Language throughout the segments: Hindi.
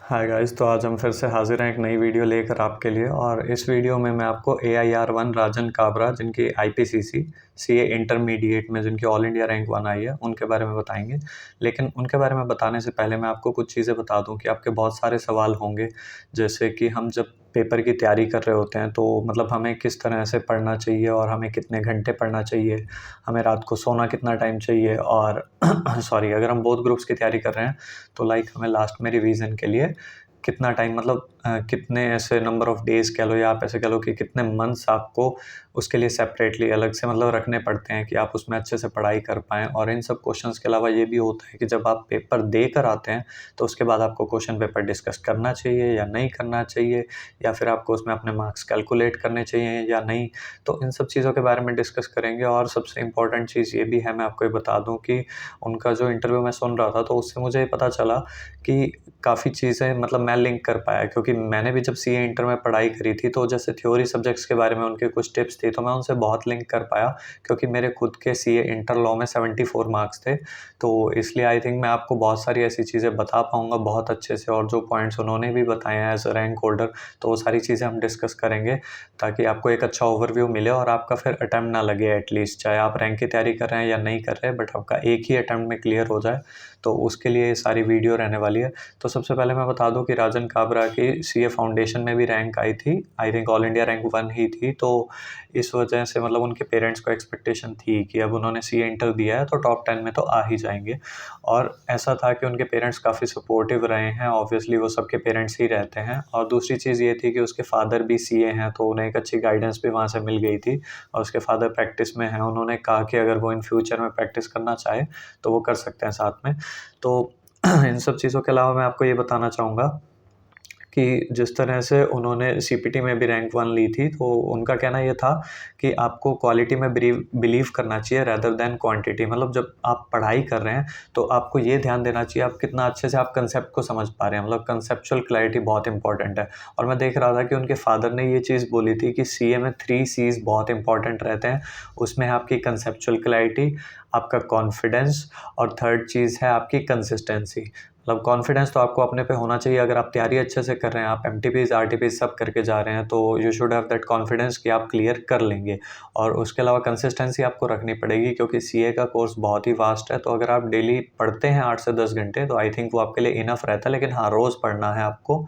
हाय गाइस, तो आज हम फिर से हाजिर हैं एक नई वीडियो लेकर आपके लिए। और इस वीडियो में मैं आपको AIR-1 राजन काबरा, जिनकी IPCC CA इंटरमीडिएट में जिनकी ऑल इंडिया रैंक 1 आई है, उनके बारे में बताएंगे। लेकिन उनके बारे में बताने से पहले मैं आपको कुछ चीज़ें बता दूं कि आपके बहुत सारे सवाल होंगे। जैसे कि हम जब पेपर की तैयारी कर रहे होते हैं तो मतलब हमें किस तरह से पढ़ना चाहिए और हमें कितने घंटे पढ़ना चाहिए, हमें रात को सोना कितना टाइम चाहिए, और सॉरी, अगर हम बोथ ग्रुप्स की तैयारी कर रहे हैं तो लाइक हमें लास्ट में रिवीजन के लिए कितना टाइम, मतलब कितने ऐसे नंबर ऑफ डेज़ कह लो, या आप ऐसे कह लो कि कितने मंथ्स आपको उसके लिए सेपरेटली अलग से मतलब रखने पड़ते हैं कि आप उसमें अच्छे से पढ़ाई कर पाएँ। और इन सब क्वेश्चंस के अलावा ये भी होता है कि जब आप पेपर देकर आते हैं तो उसके बाद आपको क्वेश्चन पेपर डिस्कस करना चाहिए या नहीं करना चाहिए, या फिर आपको उसमें अपने मार्क्स कैलकुलेट करने चाहिए या नहीं। तो इन सब चीज़ों के बारे में डिस्कस करेंगे। और सबसे इम्पोर्टेंट चीज़ ये भी है, मैं आपको ये बता दूँ कि उनका जो इंटरव्यू मैं सुन रहा था तो उससे मुझे ये पता चला कि काफ़ी चीज़ें मतलब मैं लिंक कर पाया, क्योंकि मैंने भी जब सीए इंटर में पढ़ाई करी थी तो जैसे थ्योरी सब्जेक्ट्स के बारे में उनके कुछ टिप्स थी तो मैं उनसे बहुत लिंक कर पाया, क्योंकि मेरे खुद के सीए इंटर लॉ में 74 मार्क्स थे। तो इसलिए आई थिंक मैं आपको बहुत सारी ऐसी चीज़ें बता पाऊँगा बहुत अच्छे से, और जो पॉइंट्स उन्होंने भी बताए हैं एज अ रैंक होल्डर, तो वो सारी चीज़ें हम डिस्कस करेंगे ताकि आपको एक अच्छा ओवरव्यू मिले और आपका फिर अटैम्प्ट ना लगे, एटलीस्ट चाहे आप रैंक की तैयारी कर रहे हैं या नहीं कर रहे हैं, बट आपका एक ही अटैम्प्ट में क्लियर हो जाए। तो उसके लिए ये सारी वीडियो रहने वाली है। तो सबसे पहले मैं बता दूं कि राजन काबरा की सीए फाउंडेशन में भी रैंक आई थी, I think all India rank 1 ही थी। तो इस वजह से मतलब उनके पेरेंट्स को एक्सपेक्टेशन थी कि अब उन्होंने सीए इंटर दिया है तो टॉप 10 में तो आ ही जाएंगे। और ऐसा था कि उनके पेरेंट्स काफ़ी सपोर्टिव रहे हैं, ऑब्वियसली वो सबके पेरेंट्स ही रहते हैं। और दूसरी चीज़ ये थी कि उसके फादर भी सीए हैं, तो उन्हें एक अच्छी गाइडेंस भी वहाँ से मिल गई थी। और उसके फादर प्रैक्टिस में हैं, उन्होंने कहा कि अगर वो इन फ्यूचर में प्रैक्टिस करना चाहे तो वो कर सकते हैं साथ में। तो इन सब चीज़ों के अलावा मैं आपको ये बताना चाहूँगा कि जिस तरह से उन्होंने सीपीटी में भी रैंक 1 ली थी, तो उनका कहना ये था कि आपको क्वालिटी में बिलीव करना चाहिए रेदर देन क्वांटिटी। मतलब जब आप पढ़ाई कर रहे हैं तो आपको ये ध्यान देना चाहिए आप कितना अच्छे से आप कंसेप्ट को समझ पा रहे हैं, मतलब कंसेप्चुअल क्लैरिटी बहुत इंपॉर्टेंट है। और मैं देख रहा था कि उनके फादर ने ये चीज़ बोली थी कि सीए में 3 C's बहुत इंपॉर्टेंट रहते हैं। उसमें है आपकी कंसेप्चुअल क्लैरिटी, आपका कॉन्फिडेंस, और थर्ड चीज़ है आपकी कंसिस्टेंसी। मतलब कॉन्फिडेंस तो आपको अपने पे होना चाहिए। अगर आप तैयारी अच्छे से कर रहे हैं, आप एमटीपीज आरटीपीज सब करके जा रहे हैं, तो you should have that confidence कि आप क्लियर कर लेंगे। और उसके अलावा कंसिस्टेंसी आपको रखनी पड़ेगी, क्योंकि सीए का कोर्स बहुत ही वास्ट है। तो अगर आप डेली पढ़ते हैं 8 से 10 घंटे तो आई थिंक वो आपके लिए इनफ रहता है। लेकिन हाँ, रोज़ पढ़ना है आपको।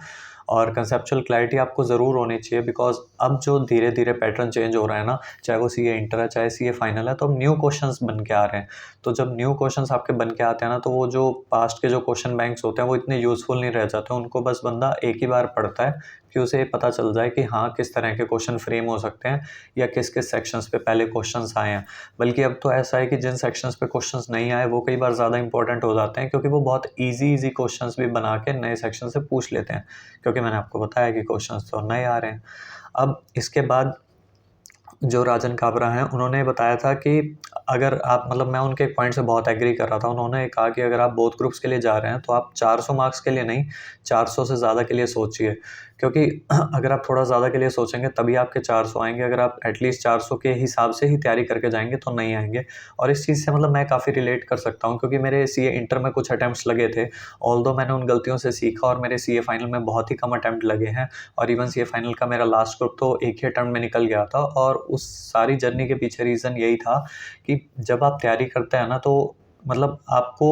और कंसेप्चुअल क्लैरिटी आपको ज़रूर होनी चाहिए, बिकॉज अब जो धीरे धीरे पैटर्न चेंज हो रहा है ना, चाहे वो सीए इंटर है चाहे सीए फाइनल है, तो अब न्यू क्वेश्चंस बन के आ रहे हैं। तो जब न्यू क्वेश्चंस आपके बन के आते हैं ना, तो वो जो पास्ट के जो क्वेश्चन बैंक्स होते हैं वो इतने यूज़फुल नहीं रह जाते। उनको बस बंदा एक ही बार पढ़ता है कि उसे पता चल जाए कि हाँ, किस तरह के क्वेश्चन फ्रेम हो सकते हैं या किस किस सेक्शंस पे पहले क्वेश्चंस आए हैं। बल्कि अब तो ऐसा है कि जिन सेक्शंस पे क्वेश्चंस नहीं आए वो कई बार ज़्यादा इंपॉर्टेंट हो जाते हैं, क्योंकि वो बहुत ईजी क्वेश्चंस भी बना के नए सेक्शन से पूछ लेते हैं, क्योंकि मैंने आपको बताया कि क्वेश्चंस तो नए आ रहे हैं। अब इसके बाद जो राजन काबरा हैं उन्होंने बताया था कि अगर आप, मतलब मैं उनके एक पॉइंट से बहुत एग्री कर रहा था। उन्होंने कहा कि अगर आप बोथ ग्रुप्स के लिए जा रहे हैं तो आप 400 मार्क्स के लिए नहीं, 400 से ज़्यादा के लिए सोचिए। क्योंकि अगर आप थोड़ा ज़्यादा के लिए सोचेंगे तभी आपके 400 आएंगे। अगर आप एटलीस्ट 400 के हिसाब से ही तैयारी करके जाएंगे तो नहीं आएंगे। और इस चीज़ से मतलब मैं काफ़ी रिलेट कर सकता हूँ, क्योंकि मेरे सीए इंटर में कुछ अटैम्प्ट्स लगे थे। ऑल्दो मैंने उन गलतियों से सीखा और मेरे सीए फाइनल में बहुत ही कम अटैम्प्ट लगे हैं। और इवन सीए फाइनल का मेरा लास्ट ग्रुप तो एक ही अटैम्प्ट में निकल गया था। और उस सारी जर्नी के पीछे रीज़न यही था कि जब आप तैयारी करते हैं ना, तो मतलब आपको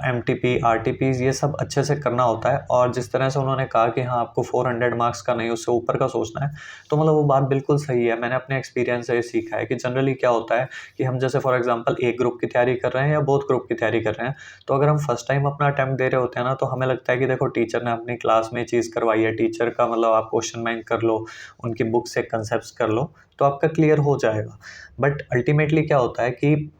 एमटीपी आरटीपीज ये सब अच्छे से करना होता है। और जिस तरह से उन्होंने कहा कि हाँ, आपको 400 मार्क्स का नहीं, उससे ऊपर का सोचना है, तो मतलब वो बात बिल्कुल सही है। मैंने अपने एक्सपीरियंस से सीखा है कि जनरली क्या होता है कि हम जैसे फॉर एग्जांपल एक ग्रुप की तैयारी कर रहे हैं या बोथ ग्रुप की तैयारी कर रहे हैं, तो अगर हम फर्स्ट टाइम अपना अटैम्प्ट दे रहे होते हैं ना, तो हमें लगता है कि देखो टीचर ने अपनी क्लास में चीज़ करवाई है, टीचर का मतलब आप क्वेश्चन बैंक कर लो, उनकी बुक से कंसेप्ट कर लो तो आपका क्लियर हो जाएगा। बट अल्टीमेटली क्या होता है कि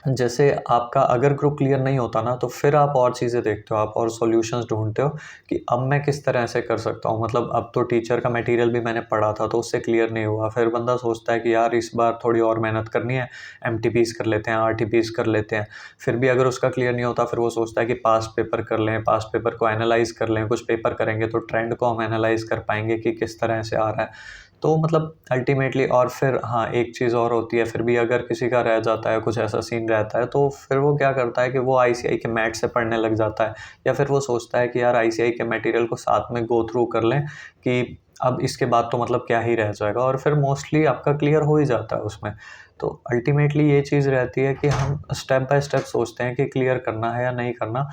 जैसे आपका अगर ग्रुप क्लियर नहीं होता ना, तो फिर आप और चीज़ें देखते हो, आप और सॉल्यूशंस ढूंढते हो कि अब मैं किस तरह से कर सकता हूँ। मतलब अब तो टीचर का मटेरियल भी मैंने पढ़ा था तो उससे क्लियर नहीं हुआ। फिर बंदा सोचता है कि यार इस बार थोड़ी और मेहनत करनी है, एमटीपीज कर लेते हैं, आरटीपीज कर लेते हैं। फिर भी अगर उसका क्लियर नहीं होता, फिर वो सोचता है कि पास्ट पेपर कर लें, पास्ट पेपर को एनालाइज कर लें, कुछ पेपर करेंगे तो ट्रेंड को हम एनालाइज कर पाएंगे कि किस तरह से आ रहा है। तो मतलब अल्टीमेटली और फिर हाँ, एक चीज़ और होती है, फिर भी अगर किसी का रह जाता है, कुछ ऐसा सीन रहता है, तो फिर वो क्या करता है कि वो आईसीआई के मैथ से पढ़ने लग जाता है, या फिर वो सोचता है कि यार आईसीआई के मटेरियल को साथ में गो थ्रू कर लें कि अब इसके बाद तो मतलब क्या ही रह जाएगा, और फिर मोस्टली आपका क्लियर हो ही जाता है उसमें। तो अल्टीमेटली ये चीज़ रहती है कि हम स्टेप बाय स्टेप सोचते हैं कि क्लियर करना है या नहीं करना,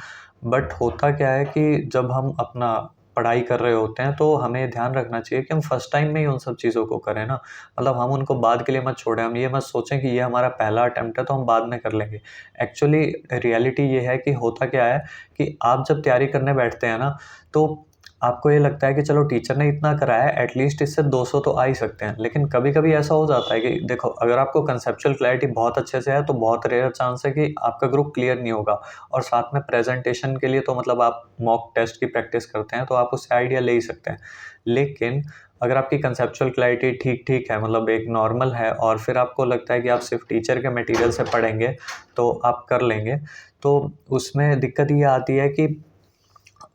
बट होता क्या है कि जब हम अपना पढ़ाई कर रहे होते हैं तो हमें ध्यान रखना चाहिए कि हम फर्स्ट टाइम में ही उन सब चीज़ों को करें ना। मतलब हम उनको बाद के लिए मत छोड़ें, हम ये मत सोचें कि ये हमारा पहला अटेम्प्ट है तो हम बाद में कर लेंगे। एक्चुअली रियलिटी ये है कि होता क्या है कि आप जब तैयारी करने बैठते हैं ना, तो आपको ये लगता है कि चलो टीचर ने इतना कराया है, एटलीस्ट इससे 200 तो आ ही सकते हैं। लेकिन कभी-कभी ऐसा हो जाता है कि देखो, अगर आपको कंसेप्चुअल क्लैरिटी बहुत अच्छे से है तो बहुत रेयर चांस है कि आपका ग्रुप क्लियर नहीं होगा। और साथ में प्रेजेंटेशन के लिए तो मतलब आप मॉक टेस्ट की प्रैक्टिस करते हैं तो आप उससे आइडिया ले ही सकते हैं। लेकिन अगर आपकी कंसेप्चुअल क्लैरिटी ठीक-ठीक है, मतलब एक नॉर्मल है, और फिर आपको लगता है कि आप सिर्फ टीचर के मटेरियल से पढ़ेंगे तो आप कर लेंगे, तो उसमें दिक्कत ये आती है कि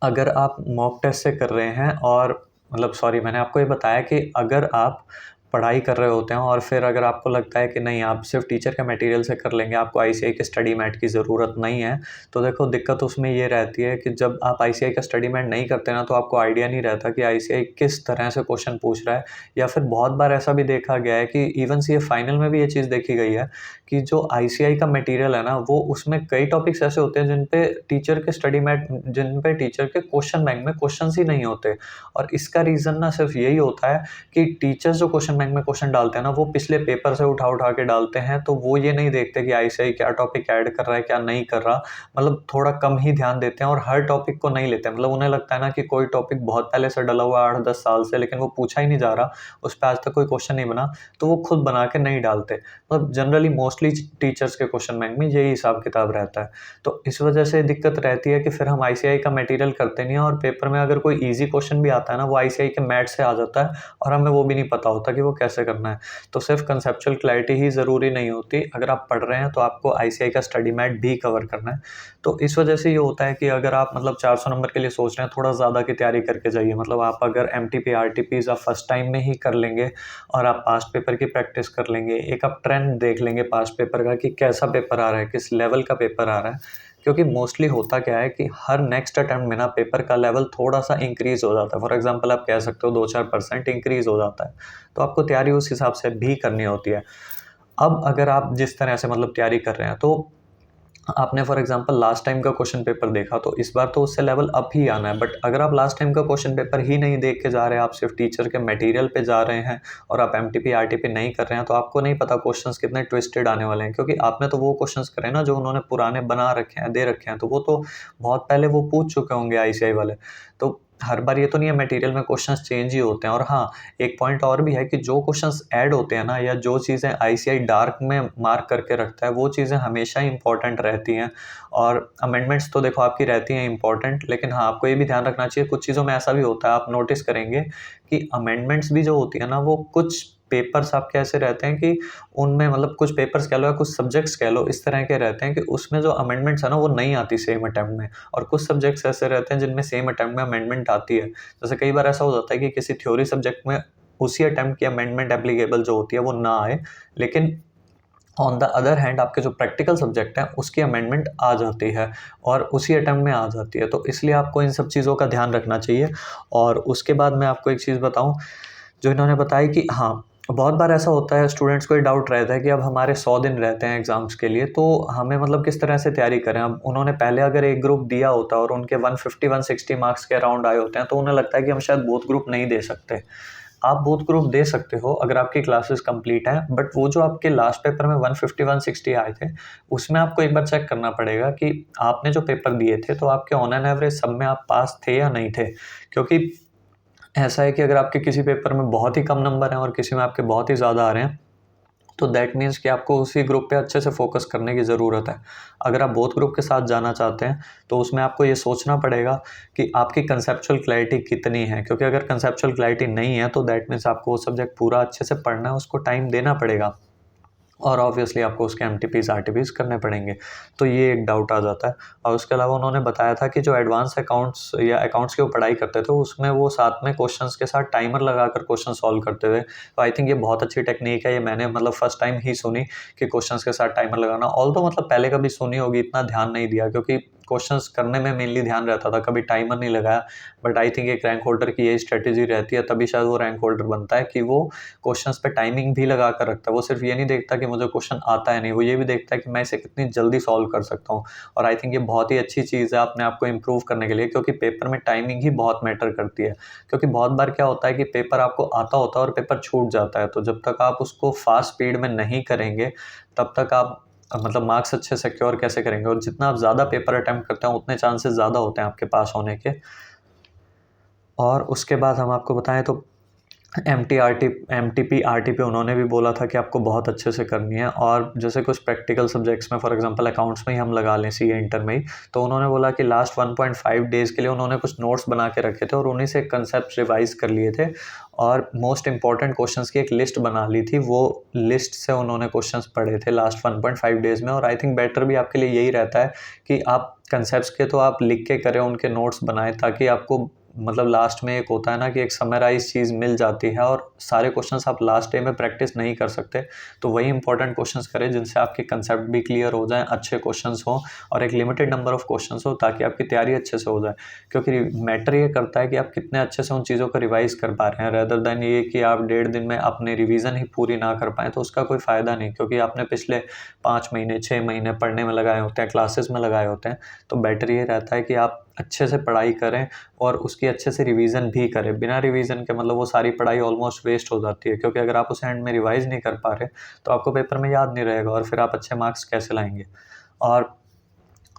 अगर आप मॉक टेस्ट से कर रहे हैं, और मतलब सॉरी, मैंने आपको ये बताया कि अगर आप पढ़ाई कर रहे होते हैं और फिर अगर आपको लगता है कि नहीं, आप सिर्फ टीचर के मटेरियल से कर लेंगे, आपको आईसीआई के स्टडी मैट की ज़रूरत नहीं है, तो देखो दिक्कत उसमें ये रहती है कि जब आप आईसीआई का स्टडी मैट नहीं करते ना, तो आपको आइडिया नहीं रहता कि आईसीआई किस तरह से क्वेश्चन पूछ रहा है। या फिर बहुत बार ऐसा भी देखा गया है कि इवन सीए फाइनल में भी ये चीज़ देखी गई है कि जो आईसीआई का मटेरियल है ना, वो उसमें कई टॉपिक्स ऐसे होते हैं जिन पे टीचर के स्टडी मैट, जिन पे टीचर के क्वेश्चन बैंक में क्वेश्चंस ही नहीं होते। और इसका रीज़न ना सिर्फ यही होता है कि टीचर्स जो क्वेश्चन बैंक में क्वेश्चन डालते हैं ना, वो पिछले पेपर से उठा के डालते हैं, तो वो ये नहीं देखते कि आईसीआई क्या टॉपिक ऐड कर रहा है, क्या नहीं कर रहा। मतलब थोड़ा कम ही ध्यान देते हैं और हर टॉपिक को नहीं लेते हैं। मतलब उन्हें लगता है ना कि कोई टॉपिक बहुत पहले से डला हुआ है, 8-10 साल से, लेकिन वो पूछा ही नहीं जा रहा, उस पे आज तक कोई क्वेश्चन नहीं बना, तो वो खुद बना के नहीं डालते। मतलब जनरली मोस्टली टीचर्स के क्वेश्चन बैंक में यही हिसाब किताब रहता है। तो इस वजह से दिक्कत रहती है कि फिर हम आईसीआई का मटेरियल करते नहीं हैं, और पेपर में अगर कोई ईज़ी क्वेश्चन भी आता है ना, वो आईसीआई के मैथ से आ जाता है, और हमें वो भी नहीं पता होता कि वो कैसे करना है। तो सिर्फ कंसेप्चुअल क्लैरिटी ही ज़रूरी नहीं होती, अगर आप पढ़ रहे हैं तो आपको आईसीआई का स्टडी मैट भी कवर करना है। तो इस वजह से ये होता है कि अगर आप मतलब 400 नंबर के लिए सोच रहे हैं, थोड़ा ज़्यादा की तैयारी करके जाइए। मतलब आप अगर एमटीपी, आरटीपीज़ आप फर्स्ट टाइम में ही कर लेंगे, और आप पास्ट पेपर की प्रैक्टिस कर लेंगे, एक आप ट्रेंड देख लेंगे पास्ट पेपर का कि कैसा पेपर आ रहा है, किस लेवल का पेपर आ रहा है। क्योंकि मोस्टली होता क्या है कि हर नेक्स्ट अटेम्प्ट में ना पेपर का लेवल थोड़ा-सा इंक्रीज़ हो जाता है। फॉर एग्ज़ाम्पल आप कह सकते हो 2-4% इंक्रीज़ हो जाता है। तो आपको तैयारी उस हिसाब से भी करनी होती है। अब अगर आप जिस तरह से मतलब तैयारी कर रहे हैं, तो आपने फॉर एग्जांपल लास्ट टाइम का क्वेश्चन पेपर देखा, तो इस बार तो उससे लेवल अप ही आना है। बट अगर आप लास्ट टाइम का क्वेश्चन पेपर ही नहीं देख के जा रहे हैं, आप सिर्फ टीचर के मटेरियल पे जा रहे हैं, और आप एमटीपी आरटीपी नहीं कर रहे हैं, तो आपको नहीं पता क्वेश्चंस कितने ट्विस्टेड आने वाले हैं, क्योंकि आपने तो वो क्वेश्चंस करे ना जो उन्होंने पुराने बना रखे हैं, दे रखे हैं, तो वो तो बहुत पहले वो पूछ चुके होंगे आईसीआई वाले। तो हर बार ये तो नहीं है मटेरियल में क्वेश्चंस चेंज ही होते हैं। और हाँ, एक पॉइंट और भी है कि जो क्वेश्चंस ऐड होते हैं ना, या जो चीज़ें आईसीआई डार्क में मार्क करके रखता है, वो चीज़ें हमेशा इंपॉर्टेंट रहती हैं। और अमेंडमेंट्स तो देखो आपकी रहती हैं इंपॉर्टेंट, लेकिन हाँ, आपको ये भी ध्यान रखना चाहिए, कुछ चीज़ों में ऐसा भी होता है, आप नोटिस करेंगे कि अमेंडमेंट्स भी जो होती है ना, वो कुछ पेपर्स आपके ऐसे रहते हैं कि उनमें मतलब कुछ पेपर्स कह लो या कुछ सब्जेक्ट्स कह लो, इस तरह के रहते हैं कि उसमें जो अमेंडमेंट्स है ना, वो नहीं आती सेम अटेम्प्ट में। और कुछ सब्जेक्ट्स ऐसे रहते हैं जिनमें सेम अटेम्प्ट में अमेंडमेंट आती है। जैसे कई बार ऐसा हो जाता है कि किसी थ्योरी सब्जेक्ट में उसी अटेम्प्ट की अमेंडमेंट एप्लीकेबल जो होती है वो ना आए, लेकिन ऑन द अदर हैंड आपके जो प्रैक्टिकल सब्जेक्ट हैं उसकी अमेंडमेंट आ जाती है, और उसी अटेम्प्ट में आ जाती है। तो इसलिए आपको इन सब चीज़ों का ध्यान रखना चाहिए। और उसके बाद मैं आपको एक चीज़ बताऊँ, जो इन्होंने बताई कि हाँ, बहुत बार ऐसा होता है, स्टूडेंट्स को ये डाउट रहता है कि अब हमारे 100 दिन रहते हैं एग्ज़ाम्स के लिए, तो हमें मतलब किस तरह से तैयारी करें। अब उन्होंने पहले अगर एक ग्रुप दिया होता और उनके 150-160 मार्क्स के अराउंड आए होते हैं, तो उन्हें लगता है कि हम शायद बोथ ग्रुप नहीं दे सकते। आप बोथ ग्रुप दे सकते हो अगर आपकी क्लासेस कंप्लीट हैं, बट वो जो आपके लास्ट पेपर में 150-160 आए थे, उसमें आपको एक बार चेक करना पड़ेगा कि आपने जो पेपर दिए थे, तो आपके ऑन एन एवरेज सब में आप पास थे या नहीं थे। क्योंकि ऐसा है कि अगर आपके किसी पेपर में बहुत ही कम नंबर हैं और किसी में आपके बहुत ही ज़्यादा आ रहे हैं, तो दैट मीन्स कि आपको उसी ग्रुप पे अच्छे से फोकस करने की ज़रूरत है। अगर आप बोथ ग्रुप के साथ जाना चाहते हैं, तो उसमें आपको ये सोचना पड़ेगा कि आपकी कंसेप्चुअल क्लैरिटी कितनी है, क्योंकि अगर कंसेप्चुअल क्लैरिटी नहीं है, तो दैट मीन्स आपको वो सब्जेक्ट पूरा अच्छे से पढ़ना है, उसको टाइम देना पड़ेगा। और ऑब्वियसली आपको उसके एमटीपीज़ आरटीपीज़ करने पड़ेंगे। तो ये एक डाउट आ जाता है। और उसके अलावा उन्होंने बताया था कि जो एडवांस अकाउंट्स या अकाउंट्स की वो पढ़ाई करते थे, उसमें वो साथ में क्वेश्चंस के साथ टाइमर लगाकर क्वेश्चन सॉल्व करते थे। तो आई थिंक ये बहुत अच्छी टेक्नीक है। ये मैंने मतलब फर्स्ट टाइम ही सुनी कि क्वेश्चंस के साथ टाइमर लगाना। ऑल्दो मतलब पहले कभी सुनी होगी, इतना ध्यान नहीं दिया क्योंकि क्वेश्चंस करने में मेनली ध्यान रहता था, कभी टाइमर नहीं लगाया। बट आई थिंक एक रैंक होल्डर की यही स्ट्रेटेजी रहती है, तभी शायद वो रैंक होल्डर बनता है कि वो क्वेश्चंस पे टाइमिंग भी लगा कर रखता है। वो सिर्फ ये नहीं देखता कि मुझे क्वेश्चन आता है नहीं, वो ये भी देखता है कि मैं इसे कितनी जल्दी सॉल्व कर सकता हूँ। और आई थिंक ये बहुत ही अच्छी चीज़ है अपने आप को इम्प्रूव करने के लिए, क्योंकि पेपर में टाइमिंग ही बहुत मैटर करती है। क्योंकि बहुत बार क्या होता है कि पेपर आपको आता होता है और पेपर छूट जाता है, तो जब तक आप उसको फास्ट स्पीड में नहीं करेंगे तब तक आप मतलब मार्क्स अच्छे सिक्योर कैसे करेंगे। और जितना आप ज़्यादा पेपर अटेम्प्ट करते हैं उतने चांसेस ज़्यादा होते हैं आपके पास होने के। और उसके बाद हम आपको बताएं तो एमटीपी आरटीपी उन्होंने भी बोला था कि आपको बहुत अच्छे से करनी है। और जैसे कुछ प्रैक्टिकल सब्जेक्ट्स में, फॉर एग्जांपल अकाउंट्स में ही हम लगा लें सीए इंटर में ही, तो उन्होंने बोला कि लास्ट 1.5 डेज़ के लिए उन्होंने कुछ नोट्स बना के रखे थे और उन्हीं से कंसेप्ट रिवाइज कर लिए थे और मोस्ट इंपॉर्टेंट क्वेश्चंस की एक लिस्ट बना ली थी। वो लिस्ट से उन्होंने क्वेश्चंस पढ़े थे लास्ट 1.5 डेज़ में। और आई थिंक बेटर भी आपके लिए यही रहता है कि आप कंसेप्ट्स के तो आप लिख के करें, उनके नोट्स बनाएं, ताकि आपको मतलब लास्ट में एक होता है ना कि एक समराइज चीज़ मिल जाती है। और सारे क्वेश्चंस आप लास्ट डे में प्रैक्टिस नहीं कर सकते, तो वही इंपॉर्टेंट क्वेश्चंस करें जिनसे आपके कंसेप्ट भी क्लियर हो जाएं, अच्छे क्वेश्चंस हो और एक लिमिटेड नंबर ऑफ क्वेश्चंस हो, ताकि आपकी तैयारी अच्छे से हो जाए। क्योंकि मैटर ये करता है कि आप कितने अच्छे से उन चीज़ों को रिवाइज कर पा रहे हैं, रेदर देन ये कि आप 1.5 दिन में अपने रिवीजन ही पूरी ना कर पाएँ, तो उसका कोई फ़ायदा नहीं। क्योंकि आपने पिछले 5 महीने 6 महीने पढ़ने में लगाए होते हैं, क्लासेस में लगाए होते हैं। तो बेटर ये रहता है कि आप अच्छे से पढ़ाई करें और उसकी अच्छे से रिवीजन भी करें। बिना रिवीजन के मतलब वो सारी पढ़ाई ऑलमोस्ट वेस्ट हो जाती है, क्योंकि अगर आप उसे एंड में रिवाइज नहीं कर पा रहे तो आपको पेपर में याद नहीं रहेगा और फिर आप अच्छे मार्क्स कैसे लाएंगे। और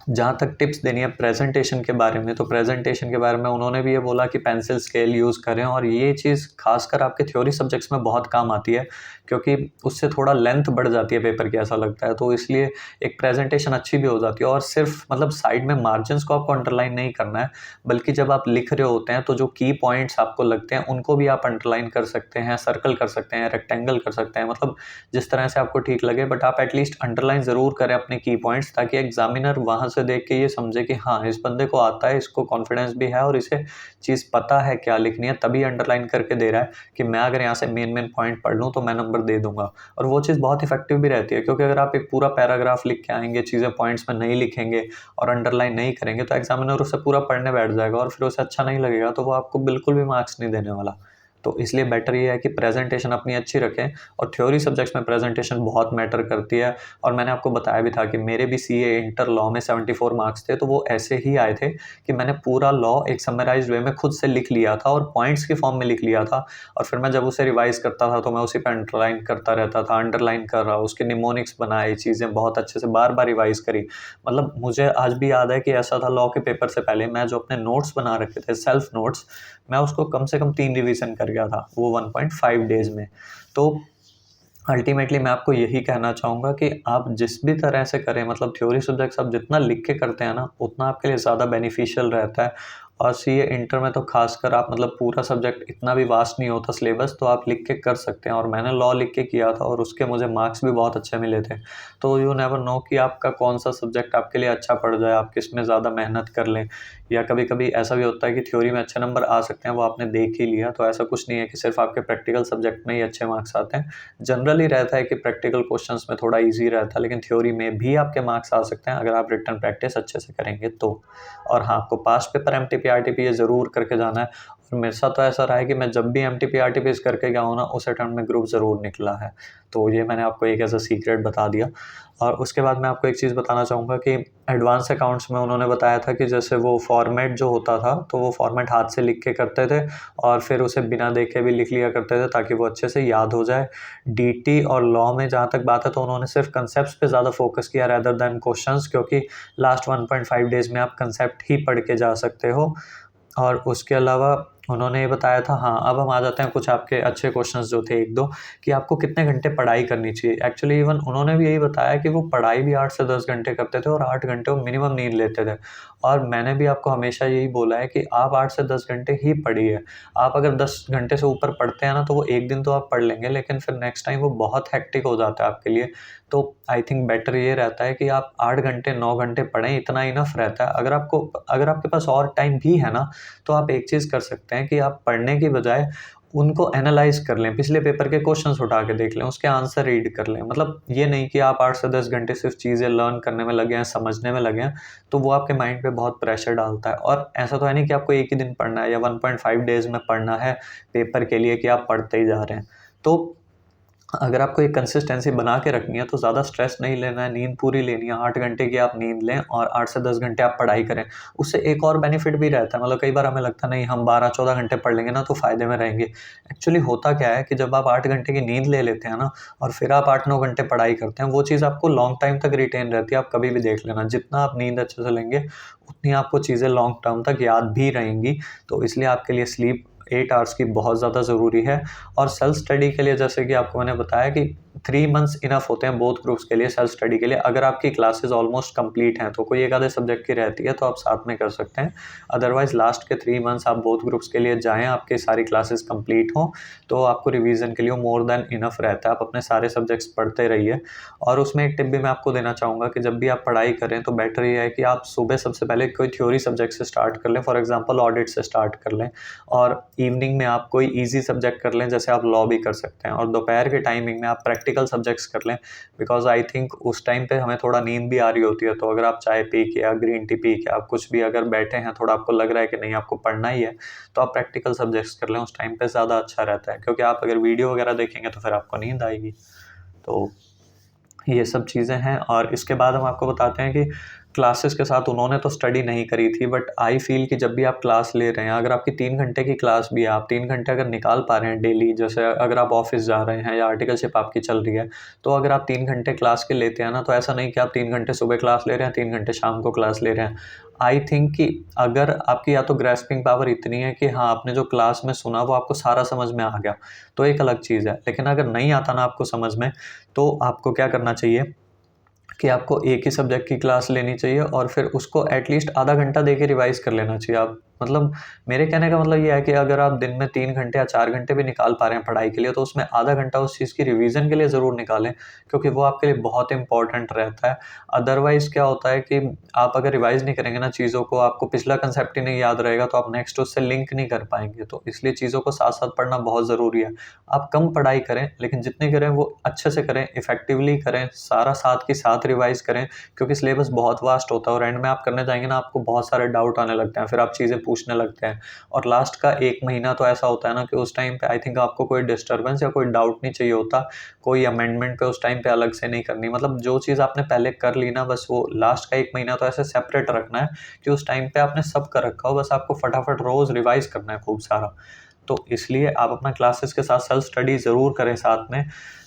जहाँ तक टिप्स देनी है प्रेजेंटेशन के बारे में, तो प्रेजेंटेशन के बारे में उन्होंने भी ये बोला कि पेंसिल स्केल यूज़ करें। और ये चीज़ खासकर आपके थ्योरी सब्जेक्ट्स में बहुत काम आती है, क्योंकि उससे थोड़ा लेंथ बढ़ जाती है पेपर की, ऐसा लगता है। तो इसलिए एक प्रेजेंटेशन अच्छी भी हो जाती है। और सिर्फ मतलब साइड में मार्जिन्स को आपको अंडरलाइन नहीं करना है, बल्कि जब आप लिख रहे होते हैं तो जो की पॉइंट्स आपको लगते हैं उनको भी आप अंडरलाइन कर सकते हैं, सर्कल कर सकते हैं, रेक्टेंगल कर सकते हैं, मतलब जिस तरह से आपको ठीक लगे। बट आप एटलीस्ट अंडरलाइन ज़रूर करें अपने की पॉइंट्स, ताकि एग्जामिनर वहाँ से देख के ये समझे कि हाँ, इस बंदे को आता है, इसको कॉन्फिडेंस भी है और इसे चीज़ पता है क्या लिखनी है, तभी अंडरलाइन करके दे रहा है कि मैं अगर यहाँ से मेन मेन पॉइंट पढ़ लूँ तो मैं नंबर दे दूंगा। और वो चीज़ बहुत इफेक्टिव भी रहती है, क्योंकि अगर आप एक पूरा पैराग्राफ लिख के आएंगे, चीज़ें पॉइंट्स में नहीं लिखेंगे और अंडरलाइन नहीं करेंगे, तो एग्जामिनर उसे पूरा पढ़ने बैठ जाएगा और फिर उसे अच्छा नहीं लगेगा, तो वो आपको बिल्कुल भी मार्क्स नहीं देने वाला। तो इसलिए बेटर ये है कि प्रेजेंटेशन अपनी अच्छी रखें। और थ्योरी सब्जेक्ट्स में प्रेजेंटेशन बहुत मैटर करती है। और मैंने आपको बताया भी था कि मेरे भी सीए इंटर लॉ में 74 मार्क्स थे, तो वो ऐसे ही आए थे कि मैंने पूरा लॉ एक समराइज्ड वे में खुद से लिख लिया था और पॉइंट्स के फॉर्म में लिख लिया था। और फिर मैं जब उसे रिवाइज करता था तो मैं उसी पे अंडरलाइन करता रहता था, अंडरलाइन कर रहा, उसके निमोनिक्स बनाए, चीज़ें बहुत अच्छे से बार बार रिवाइज करी। मतलब मुझे आज भी याद है कि ऐसा था, लॉ के पेपर से पहले मैं जो अपने नोट्स बना रखे थे, सेल्फ नोट्स, मैं उसको कम से कम 3 रिवीजन कर गया था, वो 1.5 डेज में। तो अल्टीमेटली मैं आपको यही कहना चाहूँगा कि आप जिस भी तरह से करें, मतलब थ्योरी सब्जेक्ट्स आप जितना लिख के करते हैं ना, उतना आपके लिए ज़्यादा बेनिफिशियल रहता है। और सीए इंटर में तो खासकर आप मतलब पूरा सब्जेक्ट इतना भी वास्ट नहीं होता सिलेबस, तो आप लिख के कर सकते हैं। और मैंने लॉ लिख के किया था और उसके मुझे मार्क्स भी बहुत अच्छे मिले थे। तो यू नेवर नो कि आपका कौन सा सब्जेक्ट आपके लिए अच्छा पड़ जाए, आप किस में ज़्यादा मेहनत कर लें। या कभी कभी ऐसा भी होता है कि थ्योरी में अच्छे नंबर आ सकते हैं, वो आपने देख ही लिया, तो ऐसा कुछ नहीं है कि सिर्फ आपके प्रैक्टिकल सब्जेक्ट में ही अच्छे मार्क्स आते हैं। जनरली रहता है कि प्रैक्टिकल क्वेश्चंस में थोड़ा इजी रहता है, लेकिन थ्योरी में भी आपके मार्क्स आ सकते हैं अगर आप रिटन प्रैक्टिस अच्छे से करेंगे तो। और हाँ, आपको पास्ट पेपर एमटीपी आरटीपी ये ज़रूर करके जाना है। और मेरे साथ तो ऐसा रहा है कि मैं जब भी एमटीपी आरटीपी करके गया हूँ ना, उस अटेम्प्ट में ग्रुप ज़रूर निकला है। तो ये मैंने आपको एक ऐसा सीक्रेट बता दिया। और उसके बाद मैं आपको एक चीज़ बताना चाहूँगा कि एडवांस अकाउंट्स में उन्होंने बताया था कि जैसे वो फॉर्मेट जो होता था, तो वो फॉर्मेट हाथ से लिख के करते थे और फिर उसे बिना देखे भी लिख लिया करते थे, ताकि वो अच्छे से याद हो जाए। डीटी और लॉ में जहाँ तक बात है, तो उन्होंने सिर्फ कंसेप्ट्स पे ज़्यादा फोकस किया रेदर देन क्वेश्चंस, क्योंकि लास्ट 1.5 डेज में आप कंसेप्ट ही पढ़ के जा सकते हो। और उसके अलावा उन्होंने ये बताया था। हाँ, अब हम आ जाते हैं कुछ आपके अच्छे क्वेश्चंस जो थे 1-2 कि आपको कितने घंटे पढ़ाई करनी चाहिए। एक्चुअली इवन उन्होंने भी यही बताया कि वो पढ़ाई भी 8 से 10 घंटे करते थे और 8 घंटे वो मिनिमम नींद लेते थे। और मैंने भी आपको हमेशा यही बोला है कि आप 8 से 10 घंटे ही पढ़िए। आप अगर 10 घंटे से ऊपर पढ़ते हैं ना, तो वो एक दिन तो आप पढ़ लेंगे, लेकिन फिर नेक्स्ट टाइम वो बहुत हेक्टिक हो जाता है आपके लिए। तो आई थिंक बेटर ये रहता है कि आप 8 घंटे, 9 घंटे पढ़ें, इतना इनफ रहता है। अगर आपके पास और टाइम भी है ना, तो आप एक चीज़ कर सकते हैं कि आप पढ़ने की बजाय उनको एनालाइज़ कर लें, पिछले पेपर के क्वेश्चन्स उठा के देख लें, उसके आंसर रीड कर लें। मतलब ये नहीं कि आप 8 से 10 घंटे सिर्फ़ चीज़ें लर्न करने में लगे हैं, समझने में लगे हैं, तो वो आपके माइंड पे बहुत प्रेशर डालता है। और ऐसा तो है नहीं कि आपको एक ही दिन पढ़ना है या 1.5 डेज़ में पढ़ना है पेपर के लिए कि आप पढ़ते ही जा रहे हैं। तो अगर आपको एक कंसिस्टेंसी बना के रखनी है तो ज़्यादा स्ट्रेस नहीं लेना है, नींद पूरी लेनी है, 8 घंटे की आप नींद लें और 8 से 10 घंटे आप पढ़ाई करें। उससे एक और बेनिफिट भी रहता है, मतलब कई बार हमें लगता है नहीं हम 12-14 घंटे पढ़ लेंगे ना तो फ़ायदे में रहेंगे। एक्चुअली होता क्या है कि जब आप 8 घंटे की नींद ले लेते हैं ना और फिर आप 8-9 घंटे पढ़ाई करते हैं, वो चीज़ आपको लॉन्ग टाइम तक रिटेन रहती है। आप कभी भी देख लेना, जितना आप नींद अच्छे से लेंगे, उतनी आपको चीज़ें लॉन्ग टर्म तक याद भी रहेंगी। तो इसलिए आपके लिए स्लीप 8 आवर्स की बहुत ज़्यादा ज़रूरी है। और सेल्फ स्टडी के लिए जैसे कि आपको मैंने बताया कि 3 मंथ्स इनफ होते हैं बोथ ग्रुप्स के लिए सेल्फ स्टडी के लिए। अगर आपकी क्लासेस ऑलमोस्ट कंप्लीट हैं तो कोई एक आधे सब्जेक्ट की रहती है तो आप साथ में कर सकते हैं। अदरवाइज लास्ट के 3 मंथ्स आप बोथ ग्रुप्स के लिए जाएँ, आपकी सारी क्लासेस कंप्लीट हों, तो आपको रिवीजन के लिए मोर देन इनफ रहता है। आप अपने सारे सब्जेक्ट्स पढ़ते रहिए। और उसमें एक टिप भी मैं आपको देना चाहूँगा कि जब भी आप पढ़ाई करें तो बेटर ये है कि आप सुबह सबसे पहले कोई थ्योरी सब्जेक्ट से स्टार्ट कर लें, फॉर एग्जांपल ऑडिट से स्टार्ट कर लें, और इवनिंग में आप कोई ईजी सब्जेक्ट कर लें, जैसे आप लॉ भी कर सकते हैं, और दोपहर के टाइमिंग में आप प्रैक्टिकल सब्जेक्ट्स कर लें। बिकॉज आई थिंक उस टाइम पे हमें थोड़ा नींद भी आ रही होती है, तो अगर आप चाय पी के या ग्रीन टी पी के आप कुछ भी अगर बैठे हैं, थोड़ा आपको लग रहा है कि नहीं आपको पढ़ना ही है, तो आप प्रैक्टिकल सब्जेक्ट्स कर लें। उस टाइम पे ज़्यादा अच्छा रहता है, क्योंकि आप अगर वीडियो वगैरह देखेंगे तो फिर आपको नींद आएगी। तो ये सब चीज़ें हैं। और इसके बाद हम आपको बताते हैं कि क्लासेस के साथ उन्होंने तो स्टडी नहीं करी थी, बट आई फ़ील कि जब भी आप क्लास ले रहे हैं, अगर आपकी 3 घंटे की क्लास भी है, आप 3 घंटे अगर निकाल पा रहे हैं डेली, जैसे अगर आप ऑफ़िस जा रहे हैं या आर्टिकलशिप आपकी चल रही है, तो अगर आप 3 घंटे क्लास के लेते हैं ना, तो ऐसा नहीं कि आप 3 घंटे सुबह क्लास ले रहे हैं, 3 घंटे शाम को क्लास ले रहे हैं। आई थिंक कि अगर आपकी या तो ग्रैस्पिंग पावर इतनी है कि हाँ, आपने जो क्लास में सुना वो आपको सारा समझ में आ गया, तो एक अलग चीज़ है। लेकिन अगर नहीं आता ना आपको समझ में, तो आपको क्या करना चाहिए कि आपको एक ही सब्जेक्ट की क्लास लेनी चाहिए और फिर उसको एटलीस्ट आधा घंटा दे के रिवाइज़ कर लेना चाहिए। आप मतलब मेरे कहने का मतलब ये है कि अगर आप दिन में 3 घंटे या 4 घंटे भी निकाल पा रहे हैं पढ़ाई के लिए, तो उसमें आधा घंटा उस चीज़ की रिवीज़न के लिए ज़रूर निकालें, क्योंकि वो आपके लिए बहुत इम्पोर्टेंट रहता है। अदरवाइज़ क्या होता है कि आप अगर रिवाइज़ नहीं करेंगे ना चीज़ों को, आपको पिछला कंसेप्ट ही नहीं याद रहेगा, तो आप नेक्स्ट उससे लिंक नहीं कर पाएँगे। तो इसलिए चीज़ों को साथ-साथ पढ़ना बहुत ज़रूरी है। आप कम पढ़ाई करें, लेकिन जितनी करें वो अच्छे से करें, इफ़ेक्टिवली करें, सारा साथ के साथ रिवाइज़ करें, क्योंकि सिलेबस बहुत वास्ट होता है और एंड में आप करने जाएँगे ना, आपको बहुत सारे डाउट आने लगते हैं, फिर आप चीज़ें पूछने लगते हैं। और लास्ट का 1 महीना तो ऐसा होता है ना कि उस टाइम पे आई थिंक आपको कोई डिस्टर्बेंस या कोई डाउट नहीं चाहिए होता, कोई अमेंडमेंट पे उस टाइम पे अलग से नहीं करनी। मतलब जो चीज़ आपने पहले कर ली ना, बस वो लास्ट का 1 महीना तो ऐसे सेपरेट रखना है कि उस टाइम पे आपने सब कर रखा हो, बस आपको फटाफट रोज़ रिवाइज़ करना है खूब सारा। तो इसलिए आप अपना क्लासेस के साथ सेल्फ स्टडी ज़रूर करें साथ में।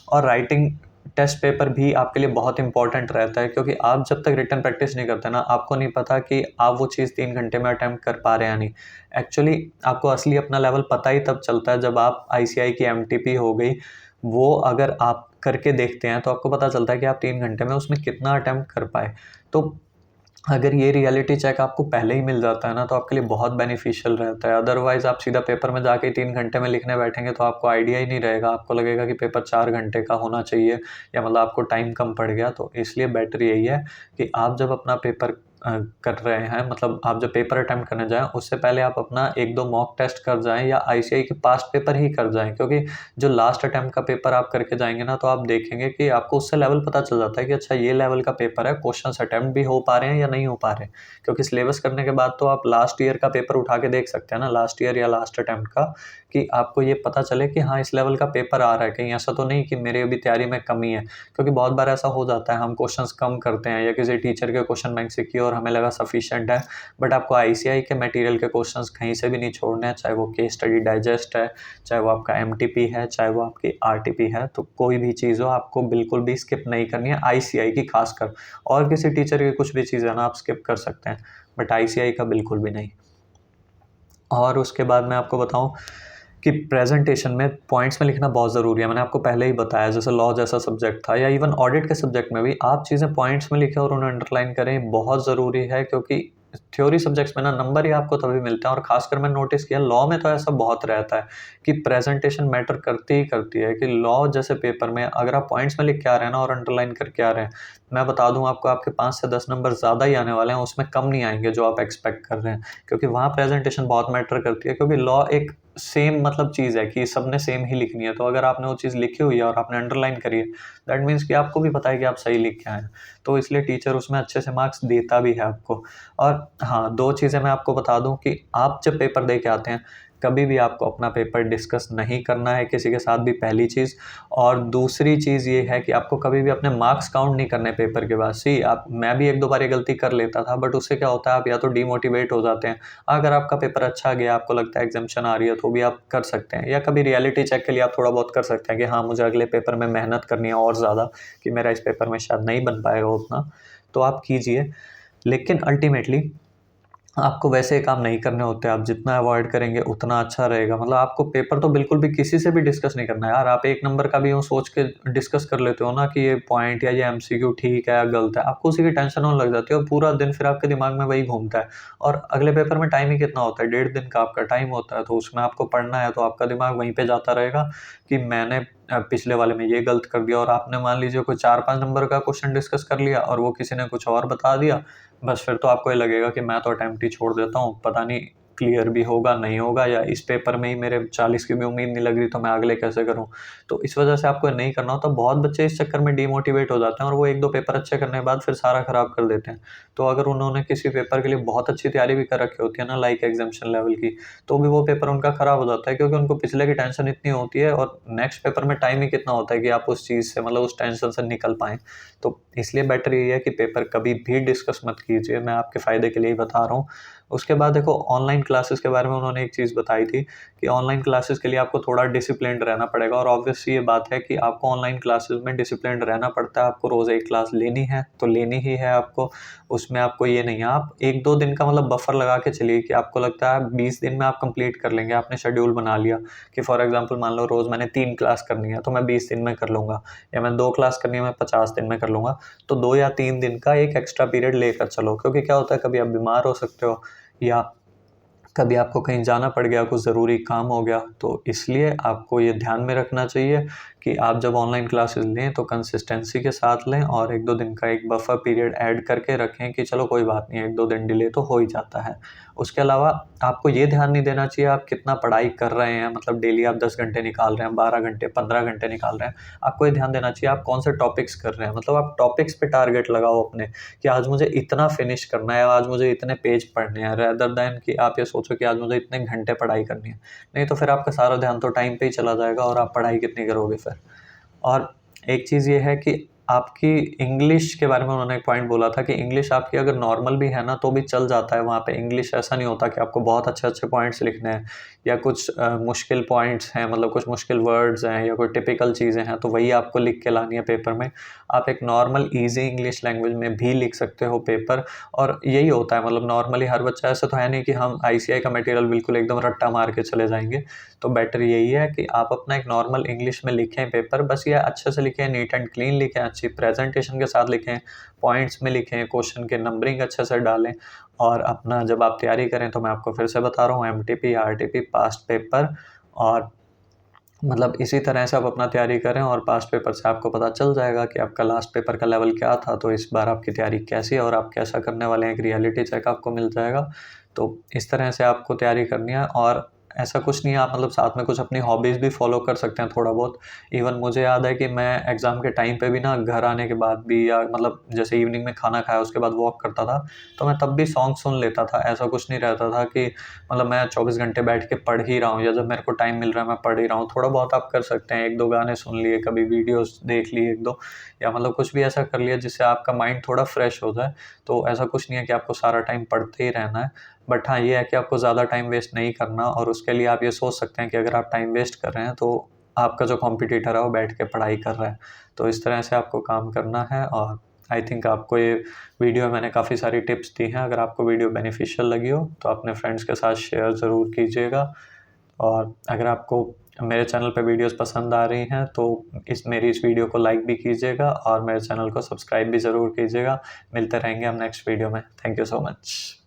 और राइटिंग टेस्ट पेपर भी आपके लिए बहुत इंपॉर्टेंट रहता है, क्योंकि आप जब तक रिटन प्रैक्टिस नहीं करते ना, आपको नहीं पता कि आप वो चीज़ 3 घंटे में अटेम्प्ट कर पा रहे हैं या नहीं। एक्चुअली आपको असली अपना लेवल पता ही तब चलता है जब आप आईसीआई की एमटीपी हो गई, वो अगर आप करके देखते हैं तो आपको पता चलता है कि आप 3 घंटे में उसमें कितना अटेम्प्ट कर पाए। तो अगर ये रियलिटी चेक आपको पहले ही मिल जाता है ना, तो आपके लिए बहुत बेनिफिशियल रहता है। अदरवाइज़ आप सीधा पेपर में जाके 3 घंटे में लिखने बैठेंगे तो आपको आइडिया ही नहीं रहेगा, आपको लगेगा कि पेपर 4 घंटे का होना चाहिए, या मतलब आपको टाइम कम पड़ गया। तो इसलिए बेटर यही है कि आप जब अपना पेपर कर रहे हैं, मतलब आप जब पेपर अटेम्प्ट करने जाएँ, उससे पहले आप अपना 1-2 मॉक टेस्ट कर जाएँ या आईसीआई के पास्ट पेपर ही कर जाएँ, क्योंकि जो लास्ट अटेम्प्ट का पेपर आप करके जाएँगे ना, तो आप देखेंगे कि आपको उससे लेवल पता चल जाता है कि अच्छा ये लेवल का पेपर है, क्वेश्चंस अटेम्प्ट भी हो पा रहे हैं या नहीं हो पा रहे हैं। क्योंकि सिलेबस करने के बाद तो आप लास्ट ईयर का पेपर उठा के देख सकते हैं ना, लास्ट ईयर या लास्ट अटेम्प्ट का, कि आपको ये पता चले कि हाँ, इस लेवल का पेपर आ रहा है। कहीं ऐसा तो नहीं कि मेरे अभी तैयारी में कमी है, क्योंकि बहुत बार ऐसा हो जाता है, हम क्वेश्चंस कम करते हैं या किसी टीचर के क्वेश्चन बैंक से किए और हमें लगा सफिशिएंट है, बट आपको आईसीआई के मटेरियल के क्वेश्चंस कहीं से भी नहीं छोड़ने हैं, चाहे वो केस स्टडी डाइजेस्ट है, चाहे वो आपका एमटीपी है, चाहे वो आपकी आरटीपी है। तो कोई भी चीज़ हो, आपको बिल्कुल भी स्किप नहीं करनी है, आईसीआई की खासकर। और किसी टीचर की कुछ भी चीज़ है ना, आप स्किप कर सकते हैं, बट आईसीआई का बिल्कुल भी नहीं। और उसके बाद मैं आपको बताऊँ कि प्रेजेंटेशन में पॉइंट्स में लिखना बहुत ज़रूरी है। मैंने आपको पहले ही बताया, जैसे लॉ जैसा सब्जेक्ट था या इवन ऑडिट के सब्जेक्ट में भी आप चीज़ें पॉइंट्स में लिखें और उन्हें अंडरलाइन करें, बहुत ज़रूरी है, क्योंकि थ्योरी सब्जेक्ट्स में ना नंबर ही आपको तभी मिलते हैं। और खासकर मैंने नोटिस किया लॉ में तो ऐसा बहुत रहता है कि प्रेजेंटेशन मैटर करती ही करती है। कि लॉ जैसे पेपर में अगर आप पॉइंट्स में लिख के आ रहे हैं ना और अंडरलाइन करके आ रहे हैं, मैं बता दूं आपको, आपके 5 से 10 नंबर ज़्यादा ही आने वाले हैं, उसमें कम नहीं आएंगे जो आप एक्सपेक्ट कर रहे हैं। क्योंकि वहाँ प्रेजेंटेशन बहुत मैटर करती है, क्योंकि लॉ एक सेम मतलब चीज़ है कि सबने सेम ही लिखनी है। तो अगर आपने वो चीज़ लिखी हुई है और आपने अंडरलाइन करी है, दैट मीन्स कि आपको भी पता है कि आप सही लिख के आए हैं। तो इसलिए टीचर उसमें अच्छे से मार्क्स देता भी है आपको। और हाँ, 2 चीज़ें मैं आपको बता दूँ कि आप जब पेपर दे के आते हैं, कभी भी आपको अपना पेपर डिस्कस नहीं करना है किसी के साथ भी, पहली चीज़। और दूसरी चीज़ ये है कि आपको कभी भी अपने मार्क्स काउंट नहीं करने पेपर के बाद। सी आप मैं भी 1-2 बार ये गलती कर लेता था, बट उससे क्या होता है, आप या तो डिमोटिवेट हो जाते हैं। अगर आपका पेपर अच्छा गया, आपको लगता है एग्ज़ाम्शन आ रही है, तो भी आप कर सकते हैं। या कभी रियलिटी चेक के लिए आप थोड़ा बहुत कर सकते हैं कि हाँ, मुझे अगले पेपर में मेहनत करनी है और ज़्यादा, कि मेरा इस पेपर में शायद नहीं बन पाएगा उतना, तो आप कीजिए। लेकिन अल्टीमेटली आपको वैसे काम नहीं करने होते। आप जितना अवॉइड करेंगे उतना अच्छा रहेगा। मतलब आपको पेपर तो बिल्कुल भी किसी से भी डिस्कस नहीं करना है यार। आप 1 नंबर का भी यूँ सोच के डिस्कस कर लेते हो ना कि ये पॉइंट या ये एमसीक्यू ठीक है या गलत है, आपको उसी की टेंशन होने लग जाती है और पूरा दिन फिर आपके दिमाग में वही घूमता है। और अगले पेपर में टाइम ही कितना होता है, 1.5 दिन का आपका टाइम होता है, तो उसमें आपको पढ़ना है, तो आपका दिमाग वहीं पे जाता रहेगा कि मैंने पिछले वाले में ये गलत कर दिया। और आपने मान लीजिए कोई 4-5 नंबर का क्वेश्चन डिस्कस कर लिया और वो किसी ने कुछ और बता दिया, बस फिर तो आपको ये लगेगा कि मैं तो अटेम्प्ट ही छोड़ देता हूँ, पता नहीं क्लियर भी होगा, नहीं होगा, या इस पेपर में ही मेरे 40 की भी उम्मीद नहीं लग रही, तो मैं अगले कैसे करूँ? तो इस वजह से आपको नहीं करना होता। बहुत बच्चे इस चक्कर में डिमोटिवेट हो जाते हैं और वो 1-2 पेपर अच्छे करने के बाद फिर सारा खराब कर देते हैं। तो अगर उन्होंने किसी पेपर के लिए बहुत अच्छी तैयारी भी कर रखी होती है ना, लाइक एग्जामिनेशन लेवल की, तो भी वो पेपर उनका खराब हो जाता है, क्योंकि उनको पिछले की टेंशन इतनी होती है और नेक्स्ट पेपर में टाइम ही कितना होता है कि आप उस चीज़ से, मतलब उस टेंशन से निकल पाएँ। तो इसलिए बेटर यही है कि पेपर कभी भी डिस्कस मत कीजिए, मैं आपके फ़ायदे के लिए ही बता रहा हूँ। उसके बाद देखो, ऑनलाइन क्लासेस के बारे में उन्होंने एक चीज़ बताई थी कि ऑनलाइन क्लासेस के लिए आपको थोड़ा डिसिप्लिन्ड रहना पड़ेगा। और ऑब्वियस सी ये बात है कि आपको ऑनलाइन क्लासेस में डिसिप्लिन्ड रहना पड़ता है। आपको रोज़ 1 क्लास लेनी है, तो लेनी ही है आपको। उसमें आपको ये नहीं है, आप 1-2 दिन का मतलब बफर लगा के चलिए कि आपको लगता है 20 दिन में आप कंप्लीट कर लेंगे। आपने शेड्यूल बना लिया कि फॉर एग्ज़ाम्पल मान लो रोज़ मैंने 3 क्लास करनी है, तो मैं 20 दिन में कर लूँगा, या मैं 2 क्लास करनी है, मैं 50 दिन में कर लूँगा। तो 2 या 3 दिन का एक एक्स्ट्रा पीरियड लेकर चलो, क्योंकि क्या होता है, कभी आप बीमार हो सकते हो या कभी आपको कहीं जाना पड़ गया, कुछ ज़रूरी काम हो गया। तो इसलिए आपको ये ध्यान में रखना चाहिए कि आप जब ऑनलाइन क्लासेस लें तो कंसिस्टेंसी के साथ लें और 1-2 दिन का एक बफर पीरियड ऐड करके रखें कि चलो कोई बात नहीं, 1-2 दिन डिले तो हो ही जाता है। उसके अलावा आपको ये ध्यान नहीं देना चाहिए आप कितना पढ़ाई कर रहे हैं, मतलब डेली आप 10 घंटे निकाल रहे हैं, 12 घंटे, 15 घंटे निकाल रहे हैं। आपको ये ध्यान देना चाहिए आप कौन से टॉपिक्स कर रहे हैं। मतलब आप टॉपिक्स पे टारगेट लगाओ अपने, कि आज मुझे इतना फिनिश करना है, आज मुझे इतने पेज पढ़ने हैं, रेदर देन कि आप ये सोचो कि आज मुझे इतने घंटे पढ़ाई करनी है। नहीं तो फिर आपका सारा ध्यान तो टाइम पे ही चला जाएगा और आप पढ़ाई कितनी करोगे फिर। और एक चीज़ ये है कि आपकी इंग्लिश के बारे में उन्होंने एक पॉइंट बोला था कि इंग्लिश आपकी अगर नॉर्मल भी है ना, तो भी चल जाता है वहाँ पे। इंग्लिश ऐसा नहीं होता कि आपको बहुत अच्छे-अच्छे पॉइंट्स लिखने हैं या कुछ मुश्किल पॉइंट्स हैं, मतलब कुछ मुश्किल वर्ड्स हैं या कोई टिपिकल चीज़ें हैं, तो वही आपको लिख के लानी है पेपर में। आप एक नॉर्मल ईज़ी इंग्लिश लैंग्वेज में भी लिख सकते हो पेपर। और यही होता है, मतलब नॉर्मली हर बच्चा, ऐसा तो है नहीं कि हम आईसीएआई का मटेरियल बिल्कुल एकदम रट्टा मार के चले जाएँगे। तो बेटर यही है कि आप अपना एक नॉर्मल इंग्लिश में लिखें पेपर, बस ये अच्छे से लिखें, नीट एंड क्लीन लिखें, अच्छी प्रेजेंटेशन के साथ लिखें, पॉइंट्स में लिखें, क्वेश्चन के नंबरिंग अच्छे से डालें। और अपना जब आप तैयारी करें, तो मैं आपको फिर से बता रहा हूँ, एमटीपी, आरटीपी, पास्ट पेपर, और मतलब इसी तरह से आप अपना तैयारी करें और पास्ट पेपर से आपको पता चल जाएगा कि आपका लास्ट पेपर का लेवल क्या था। तो इस बार आपकी तैयारी कैसी है और आप कैसा करने वाले हैं, एक रियलिटी चेक आपको मिल जाएगा। तो इस तरह से आपको तैयारी करनी है। और ऐसा कुछ नहीं है, आप मतलब साथ में कुछ अपनी हॉबीज़ भी फ़ॉलो कर सकते हैं थोड़ा बहुत। इवन मुझे याद है कि मैं एग्ज़ाम के टाइम पे भी ना, घर आने के बाद भी, या मतलब जैसे इवनिंग में खाना खाया उसके बाद वॉक करता था, तो मैं तब भी सॉन्ग सुन लेता था। ऐसा कुछ नहीं रहता था कि मतलब मैं 24 घंटे बैठ के पढ़ ही रहा हूँ, या जब मेरे को टाइम मिल रहा है मैं पढ़ ही रहा हूँ। थोड़ा बहुत आप कर सकते हैं, 1-2 गाने सुन लिए, कभी वीडियोस देख लिए 1-2, या मतलब कुछ भी ऐसा कर लिया जिससे आपका माइंड थोड़ा फ्रेश हो जाए। तो ऐसा कुछ नहीं है कि आपको सारा टाइम पढ़ते ही रहना है, बट हाँ, ये है कि आपको ज़्यादा टाइम वेस्ट नहीं करना। और उसके लिए आप ये सोच सकते हैं कि अगर आप टाइम वेस्ट कर रहे हैं, तो आपका जो कॉम्पिटिटर है वो बैठ के पढ़ाई कर रहा है। तो इस तरह से आपको काम करना है और आई थिंक आपको ये वीडियो में मैंने काफ़ी सारी टिप्स दी हैं। अगर आपको वीडियो बेनिफिशियल लगी हो तो अपने फ्रेंड्स के साथ शेयर ज़रूर कीजिएगा। और अगर आपको मेरे चैनल पे वीडियोस पसंद आ रही हैं तो मेरी इस वीडियो को लाइक भी कीजिएगा और मेरे चैनल को सब्सक्राइब भी ज़रूर कीजिएगा। मिलते रहेंगे हम नेक्स्ट वीडियो में। Thank you so much.